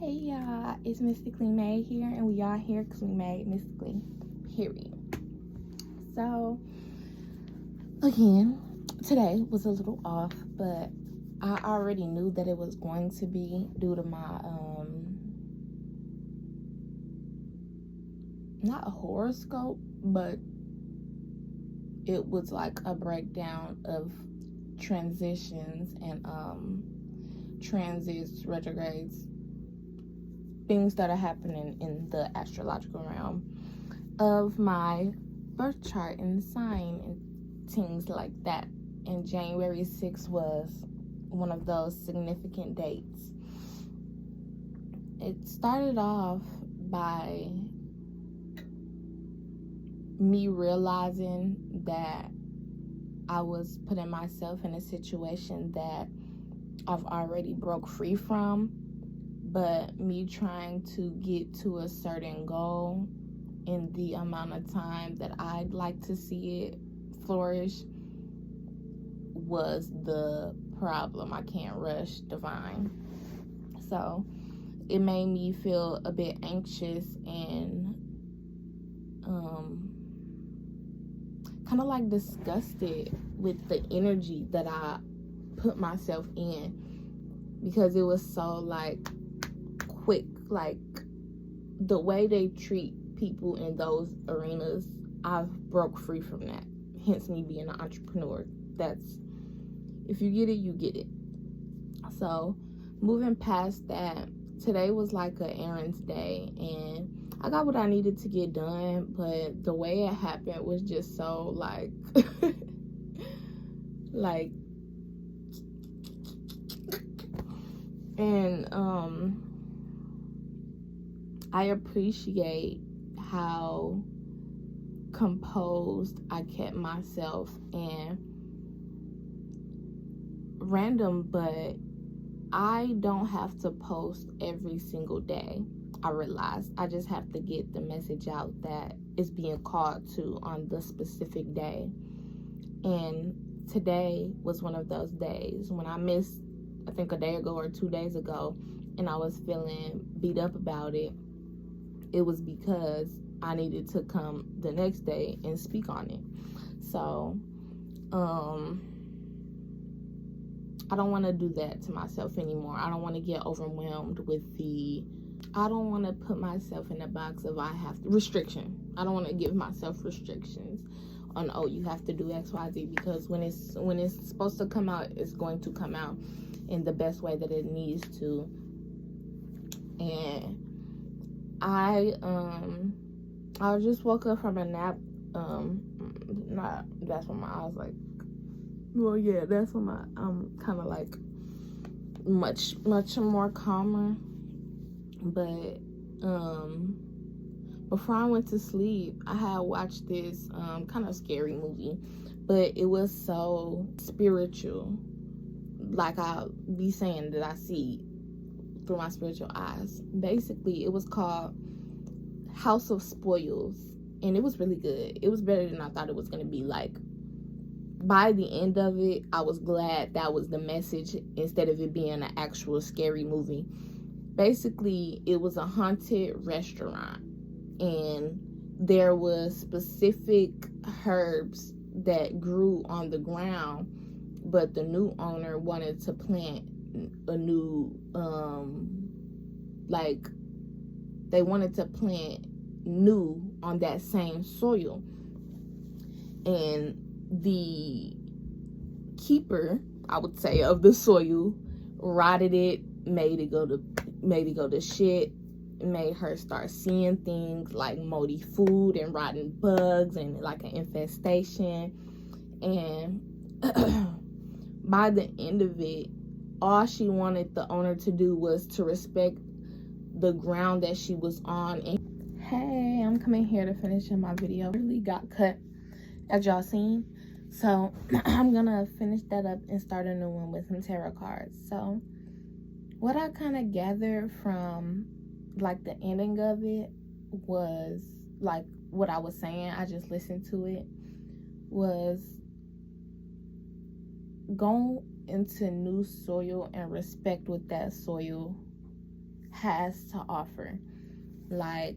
Hey y'all, it's Mystically Made here, and we are here because we made mystically, period. So, again, today was a little off, but I already knew that it was going to be due to my, not a horoscope, but it was like a breakdown of transitions and, transits, retrogrades, things that are happening in the astrological realm of my birth chart and sign and things like that. And January 6th was one of those significant dates. It started off by me realizing that I was putting myself in a situation that I've already broke free from, but me trying to get to a certain goal in the amount of time that I'd like to see it flourish was the problem. I can't rush divine. So it made me feel a bit anxious and kind of like disgusted with the energy that I put myself in, because it was so like quick. Like the way they treat people in those arenas, I've broke free from that, hence me being an entrepreneur. That's, if you get it, you get it. So moving past that, today was like an errands day, and I got what I needed to get done, but the way it happened was just so like like, and I appreciate how composed I kept myself, and random, but I don't have to post every single day. I realized I just have to get the message out that it's being called to on the specific day. And today was one of those days. When I missed, I think a day ago or 2 days ago, and I was feeling beat up about it, it was because I needed to come the next day and speak on it. So, I don't want to do that to myself anymore. I don't want to get overwhelmed with I don't want to put myself in a box of restriction. I don't want to give myself restrictions on, oh, you have to do X, Y, Z, because when it's supposed to come out, it's going to come out in the best way that it needs to. And I just woke up from a nap. That's when my eyes like, well, yeah, that's when I'm kind of like much more calmer. But before I went to sleep, I had watched this kind of scary movie, but it was so spiritual. Like I'll be saying that I see through my spiritual eyes. Basically, it was called House of Spoils, and it was really good. It was better than I thought it was going to be. Like, by the end of it, I was glad that was the message instead of it being an actual scary movie. Basically, it was a haunted restaurant, and there was specific herbs that grew on the ground, but the new owner wanted to plant a new, like, they wanted to plant new on that same soil. And the keeper, I would say, of the soil rotted it, made it go to shit, made her start seeing things like moldy food and rotten bugs and like an infestation. And by the end of it, all she wanted the owner to do was to respect the ground that she was on. And hey, I'm coming here to finish my video. It really got cut, as y'all seen. So I'm gonna finish that up and start a new one with some tarot cards. So what I kind of gathered from like the ending of it was like what I was saying. I just listened to it. Was go into new soil and respect what that soil has to offer. Like,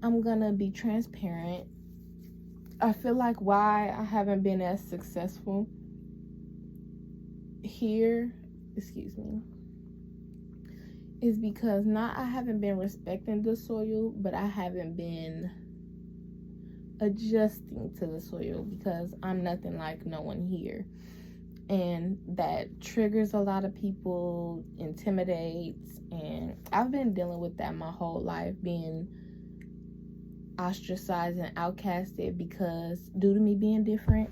I'm gonna be transparent. I feel like why I haven't been as successful here, is because not I haven't been respecting the soil, but I haven't been adjusting to the soil, because I'm nothing like no one here. And that triggers a lot of people, intimidates, and I've been dealing with that my whole life, being ostracized and outcasted because due to me being different.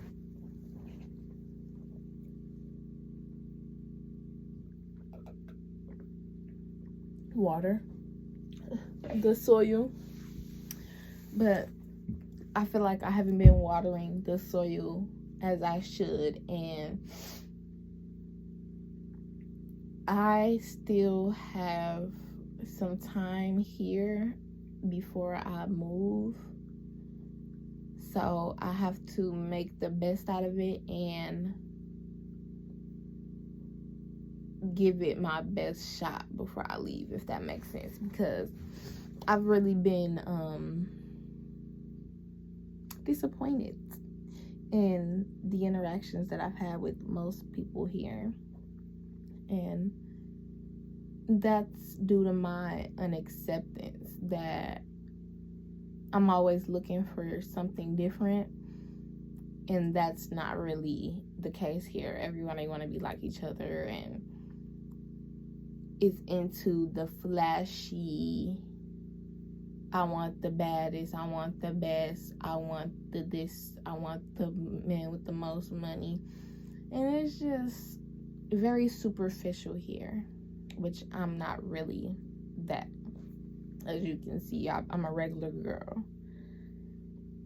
Water, the soil, but I feel like I haven't been watering the soil as I should, and I still have some time here before I move, so I have to make the best out of it and give it my best shot before I leave, if that makes sense, because I've really been disappointed in the interactions that I've had with most people here, and that's due to my unacceptance that I'm always looking for something different, and that's not really the case here. Everybody want to be like each other and is into the flashy, I want the baddest, I want the best, I want the this, I want the man with the most money. And it's just very superficial here, which I'm not really that. As you can see, I'm a regular girl,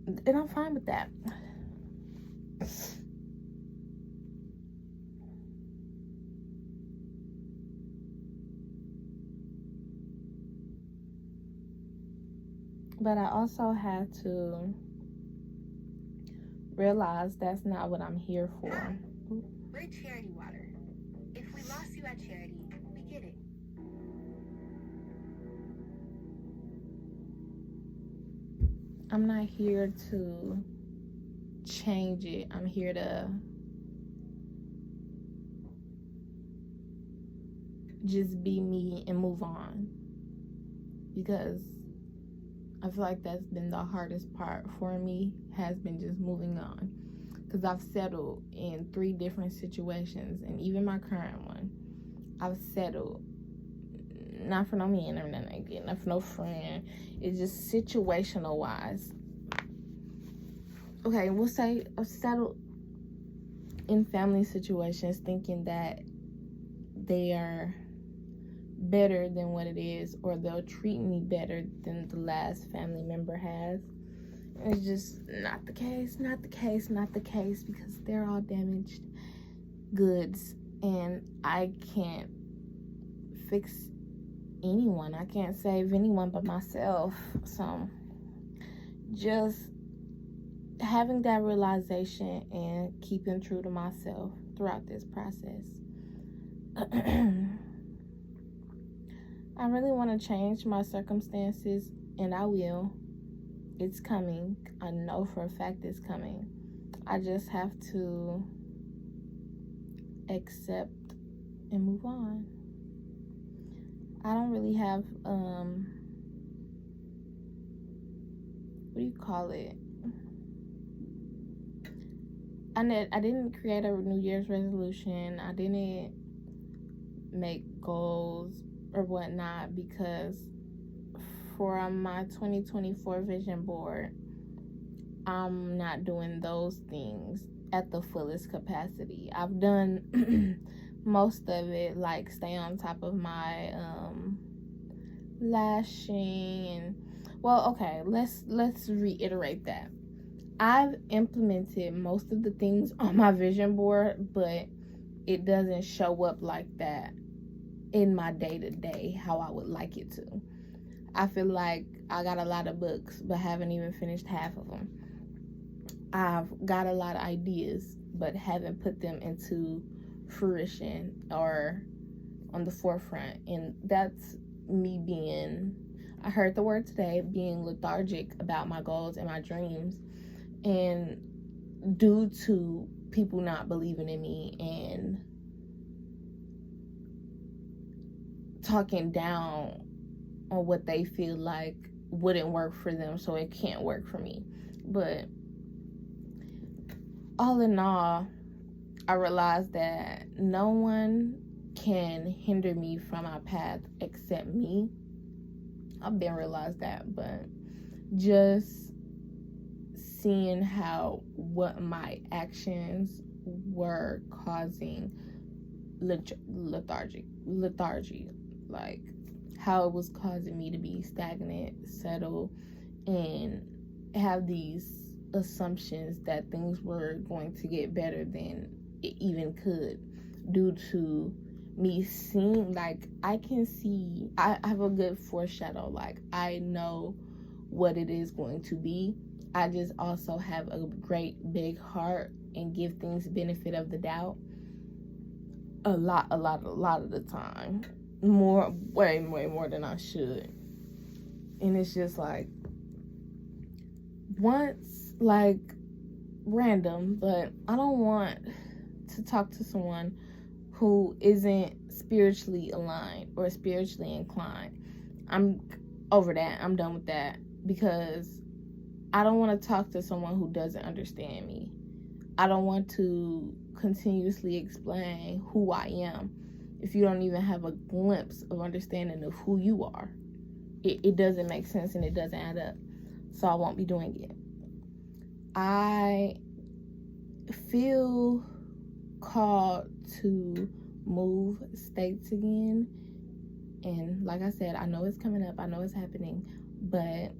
and I'm fine with that. But I also had to realize that's not what I'm here for. We're charity water. If we lost you at charity, we get it. I'm not here to change it. I'm here to just be me and move on, because I feel like that's been the hardest part for me, has been just moving on, because I've settled in 3 different situations, and even my current one, I've settled, not for no man or nothing like that, not for no friend. It's just situational wise. Okay, we'll say I've settled in family situations thinking that they are better than what it is, or they'll treat me better than the last family member has. It's just not the case, because they're all damaged goods, and I can't fix anyone. I can't save anyone but myself. So just having that realization and keeping true to myself throughout this process. I really want to change my circumstances, and I will. It's coming. I know for a fact it's coming. I just have to accept and move on. I don't really have, what do you call it? I didn't create a New Year's resolution. I didn't make goals or whatnot, because for my 2024 vision board, I'm not doing those things at the fullest capacity. I've done most of it, like stay on top of my lashing, and well, okay, let's reiterate that. I've implemented most of the things on my vision board, but it doesn't show up like that in my day-to-day how I would like it to. I feel like I got a lot of books but haven't even finished half of them. I've got a lot of ideas but haven't put them into fruition or on the forefront. And that's me being, I heard the word today, being lethargic about my goals and my dreams. And due to people not believing in me and talking down on what they feel like wouldn't work for them, so it can't work for me. But all in all, I realized that no one can hinder me from my path except me. I've been realized that, but just seeing how what my actions were causing lethargy, like how it was causing me to be stagnant, settle, and have these assumptions that things were going to get better than it even could, due to me seeing, like, I can see, I have a good foreshadow, like I know what it is going to be. I just also have a great big heart and give things benefit of the doubt a lot of the time, way more than I should. And it's just like, once, like, random, but I don't want to talk to someone who isn't spiritually aligned or spiritually inclined. I'm over that. I'm done with that, because I don't want to talk to someone who doesn't understand me. I don't want to continuously explain who I am if you don't even have a glimpse of understanding of who you are. It doesn't make sense and it doesn't add up. So I won't be doing it. I feel called to move states again. And like I said, I know it's coming up. I know it's happening. But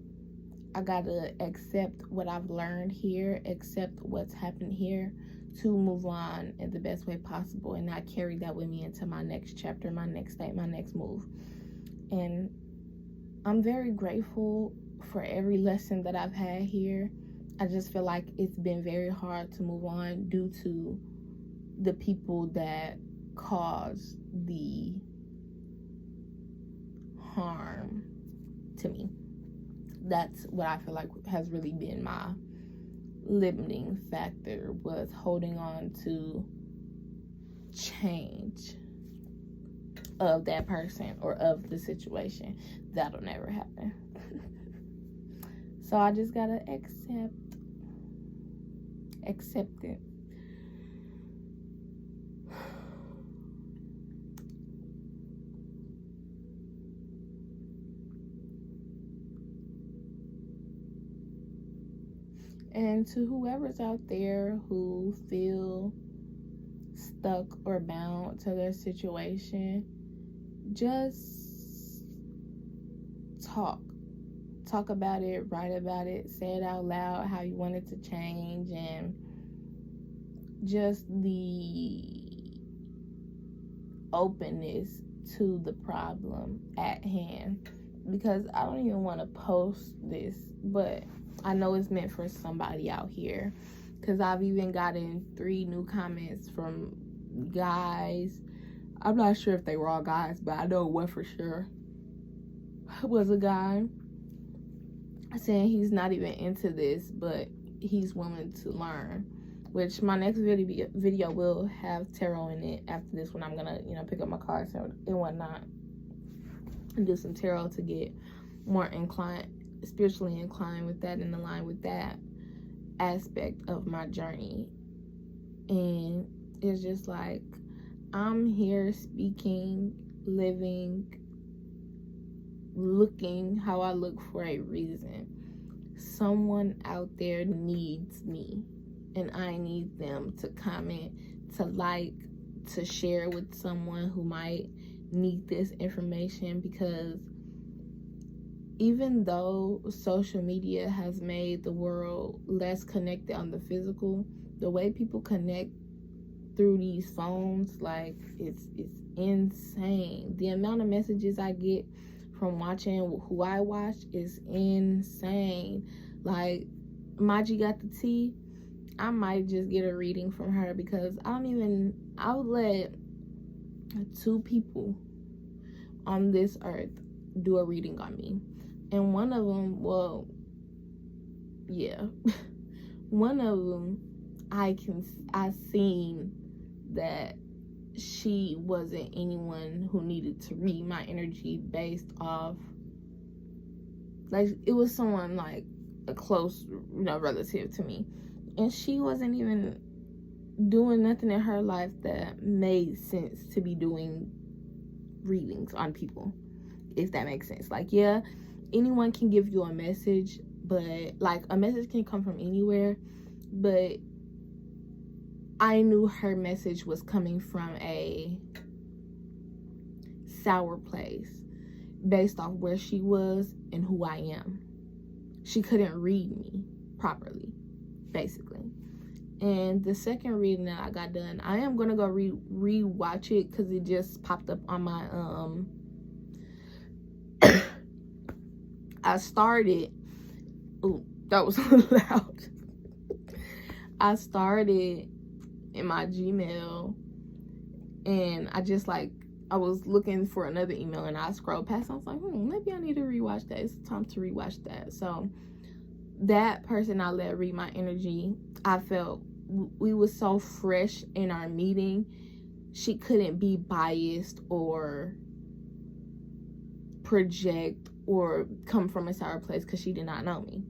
I gotta accept what I've learned here, accept what's happened here, to move on in the best way possible and not carry that with me into my next chapter, my next state, my next move. And I'm very grateful for every lesson that I've had here. I just feel like it's been very hard to move on due to the people that caused the harm to me. That's what I feel like has really been my limiting factor, was holding on to change of that person or of the situation. That'll never happen. So I just gotta accept it. And to whoever's out there who feel stuck or bound to their situation, just talk about it, write about it, say it out loud how you want it to change, and just the openness to the problem at hand. Because I don't even want to post this, but I know it's meant for somebody out here, because I've even gotten 3 new comments from guys. I'm not sure if they were all guys, but I know one for sure was a guy saying he's not even into this, but he's willing to learn. Which my next video will have tarot in it. After this one, I'm gonna pick up my cards and whatnot and do some tarot to get more spiritually inclined with that, and align with that aspect of my journey. And it's just like, I'm here speaking, living, looking how I look for a reason. Someone out there needs me, and I need them to comment, to like, to share with someone who might need this information. Because even though social media has made the world less connected on the physical, the way people connect through these phones, like, it's insane. The amount of messages I get from watching who I watch is insane. Like, Maji got the tea. I might just get a reading from her, because I would let 2 people on this earth do a reading on me. And one of them, well, yeah, one of them, I seen that she wasn't anyone who needed to read my energy based off, like, it was someone like a close, relative to me, and she wasn't even doing nothing in her life that made sense to be doing readings on people, if that makes sense. Like, yeah, anyone can give you a message, but like, a message can come from anywhere, but I knew her message was coming from a sour place based off where she was and who I am. She couldn't read me properly, basically. And the second reading that I got done, I am gonna go re-watch it because it just popped up on my I started. Ooh, that was loud. I started in my Gmail, and I just I was looking for another email, and I scrolled past. I was like, maybe I need to rewatch that. It's time to rewatch that. So that person I let read my energy, I felt we was so fresh in our meeting. She couldn't be biased or project or come from a sour place because she did not know me.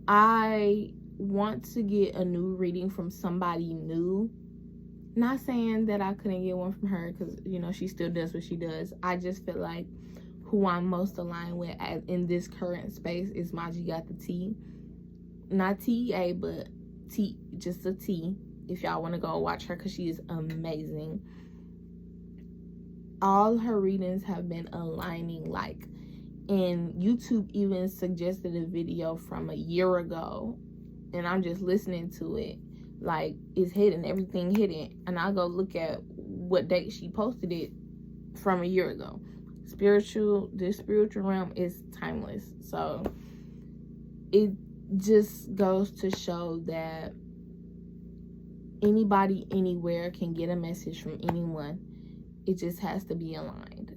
I want to get a new reading from somebody new. Not saying that I couldn't get one from her, because she still does what she does. I just feel like who I'm most aligned with in this current space is Maji Got the T. Not TEA, but T, just a T, if y'all want to go watch her, because she is amazing. All her readings have been aligning, and YouTube even suggested a video from a year ago, and I'm just listening to it. It's hidden, everything hidden, and I go look at what date she posted it from a year ago. The spiritual realm is timeless, so it just goes to show that anybody anywhere can get a message from anyone. It just has to be aligned.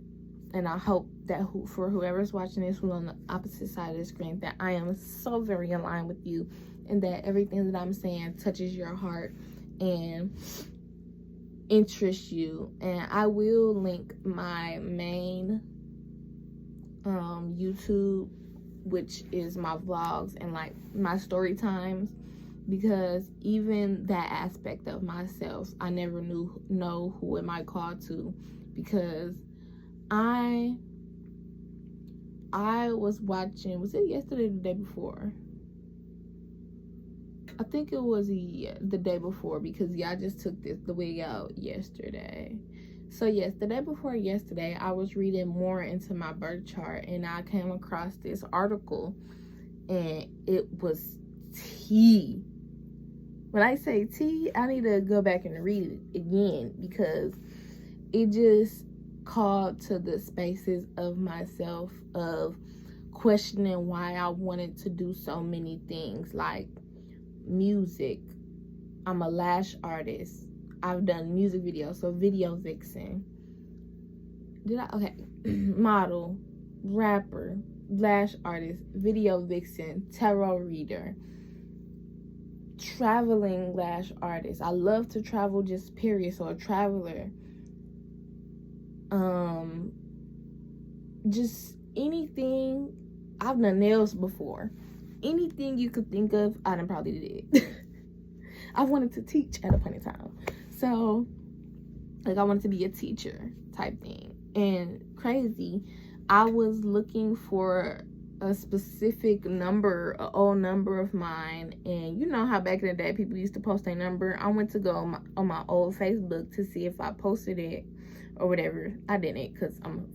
And I hope that for whoever's watching this, who's on the opposite side of the screen, that I am so very aligned with you, and that everything that I'm saying touches your heart and interests you. And I will link my main YouTube, which is my vlogs and my story times, because even that aspect of myself, I never know who am I called to, because I was watching, was it yesterday or the day before? I think it was the day before, because I just took the wig out yesterday. So yes, the day before yesterday, I was reading more into my birth chart, and I came across this article, and it was tea. When I say tea, I need to go back and read it again, because it just called to the spaces of myself of questioning why I wanted to do so many things, like music. I'm a lash artist. I've done music videos, so video vixen. Model, rapper, lash artist, video vixen, tarot reader, traveling lash artist. I love to travel, just period, so a traveler. Just anything. I've done nails before. Anything you could think of, I done probably did. I wanted to teach at a point in time. So, I wanted to be a teacher type thing. And crazy, I was looking for a specific number, an old number of mine. And you know how back in the day, people used to post their number. I went to go on my old Facebook to see if I posted it or whatever. I didn't, because I'm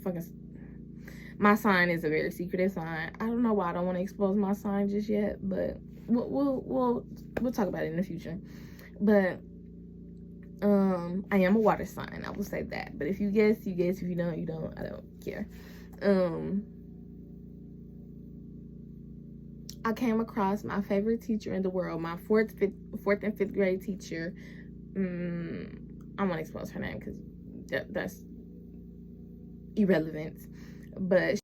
my sign is a very secretive sign. I don't know why I don't want to expose my sign just yet, but we'll talk about it in the future. But I am a water sign, I will say that. But if you guess, you guess. If you don't, you don't. I don't care. I came across my favorite teacher in the world, my fourth and fifth grade teacher. I won't expose her name because irrelevant. But